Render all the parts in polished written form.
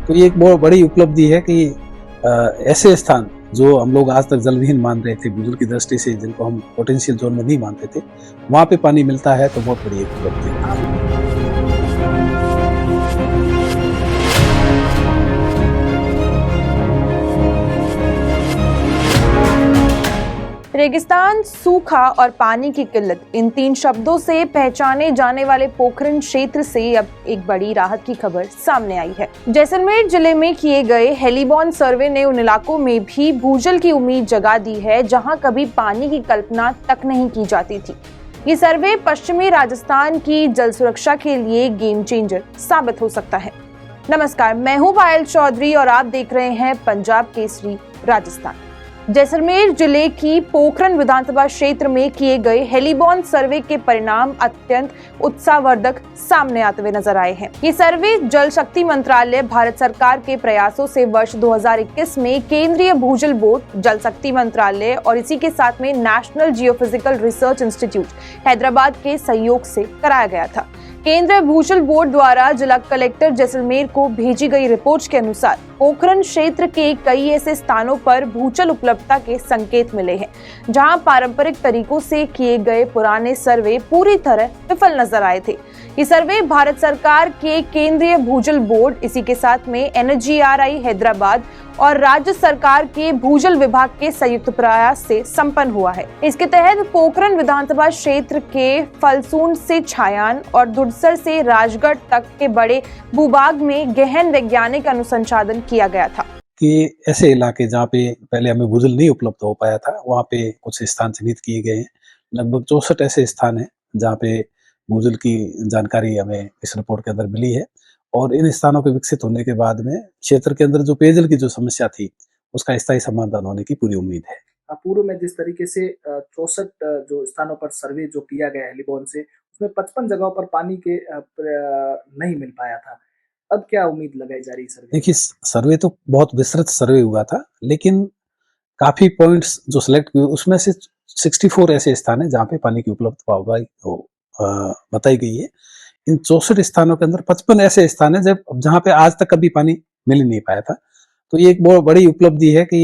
तो ये एक बहुत बड़ी उपलब्धि है कि ऐसे स्थान जो हम लोग आज तक जलविहीन मान रहे थे भूजल की दृष्टि से, जिनको हम पोटेंशियल जोन में नहीं मानते थे, वहाँ पे पानी मिलता है तो बहुत बड़ी एक उपलब्धि है। रेगिस्तान, सूखा और पानी की किल्लत, इन तीन शब्दों से पहचाने जाने वाले पोखरण क्षेत्र से अब एक बड़ी राहत की खबर सामने आई है। जैसलमेर जिले में किए गए हेलीबॉर्न सर्वे ने उन इलाकों में भी भूजल की उम्मीद जगा दी है जहां कभी पानी की कल्पना तक नहीं की जाती थी। ये सर्वे पश्चिमी राजस्थान की जल सुरक्षा के लिए गेम चेंजर साबित हो सकता है। नमस्कार, मैं हूं पायल चौधरी और आप देख रहे हैं पंजाब केसरी राजस्थान। जैसलमेर जिले की पोखरण विधानसभा क्षेत्र में किए गए हेलीबॉर्न सर्वे के परिणाम अत्यंत उत्साहवर्धक सामने आते हुए नजर आए हैं। ये सर्वे जल शक्ति मंत्रालय, भारत सरकार के प्रयासों से वर्ष 2021 में केंद्रीय भूजल बोर्ड, जल शक्ति मंत्रालय और इसी के साथ में national geophysical research institute Hyderabad के सहयोग से कराया गया था। केंद्रीय भूजल बोर्ड द्वारा जिला कलेक्टर जैसलमेर को भेजी गई रिपोर्ट के अनुसार पोखरण क्षेत्र के कई ऐसे स्थानों पर भूजल उपलब्धता के संकेत मिले हैं जहां पारंपरिक तरीकों से किए गए पुराने सर्वे पूरी तरह विफल नजर आए थे। ये सर्वे भारत सरकार के केंद्रीय भूजल बोर्ड, इसी के साथ में NHGRI हैदराबाद और राज्य सरकार के भूजल विभाग के संयुक्त प्रयास से संपन्न हुआ है। इसके तहत पोखरण विधानसभा क्षेत्र के फलसूंड से छायान और धुड़सर से राजगढ़ तक के बड़े भूभाग में गहन वैज्ञानिक अनुसंधान किया गया था कि ऐसे इलाके जहाँ पे पहले हमें भूजल नहीं उपलब्ध हो पाया था, वहाँ पे कुछ स्थान चिन्हित किए गए हैं। लगभग 64 ऐसे स्थान हैं जहाँ पे भूजल की जानकारी हमें इस रिपोर्ट के अंदर मिली है और इन स्थानों के विकसित होने के बाद में क्षेत्र के अंदर जो पेयजल की जो समस्या थी उसका स्थायी समाधान होने की पूरी उम्मीद है। पूर्व में जिस तरीके से 64 जो स्थानों पर सर्वे जो किया गया हेलीबॉर्न से, उसमें 55 जगहों पर पानी के नहीं मिल पाया था। अब क्या उम्मीद लगाई जा रही है? देखिए, सर्वे तो बहुत विस्तृत सर्वे हुआ था, लेकिन काफी पॉइंट्स जो सिलेक्ट हुए उसमें से 64 ऐसे स्थान है जहाँ पे पानी की उपलब्धता बताई गई है। इन 64 स्थानों के अंदर 55 ऐसे स्थान है जहाँ पे आज तक कभी पानी मिल ही नहीं पाया था। तो ये एक बहुत बड़ी उपलब्धि है कि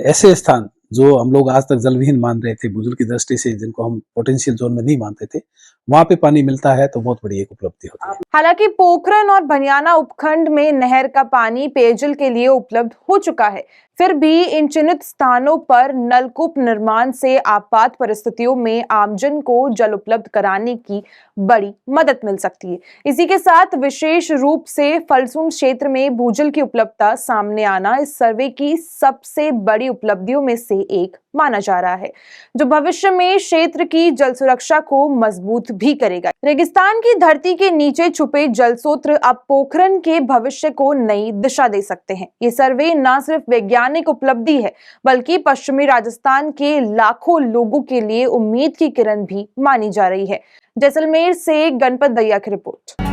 ऐसे स्थान जो हम लोग आज तक जलविहीन मान रहे थे भूजल की दृष्टि से, जिनको हम पोटेंशियल जोन में नहीं मानते थे, वहां पे पानी मिलता है तो बहुत बड़ी एक उपलब्धि होती है। हालांकि पोखरण और भनियाना उपखंड में नहर का पानी पेयजल के लिए उपलब्ध हो चुका है, फिर भी इन चिन्हित स्थानों पर नलकूप निर्माण से आपात परिस्थितियों में आमजन को जल उपलब्ध कराने की बड़ी मदद मिल सकती है। इसी के साथ विशेष रूप से फलसूंड क्षेत्र में भूजल की उपलब्धता सामने आना इस सर्वे की सबसे बड़ी उपलब्धियों में से एक माना जा रहा है, जो भविष्य में क्षेत्र की जल सुरक्षा को मजबूत भी करेगा। रेगिस्तान की धरती के नीचे छुपे जल स्रोत अब पोखरण के भविष्य को नई दिशा दे सकते हैं। ये सर्वे न सिर्फ वैज्ञानिक उपलब्धि है, बल्कि पश्चिमी राजस्थान के लाखों लोगों के लिए उम्मीद की किरण भी मानी जा रही है। जैसलमेर से गणपत दहिया की रिपोर्ट।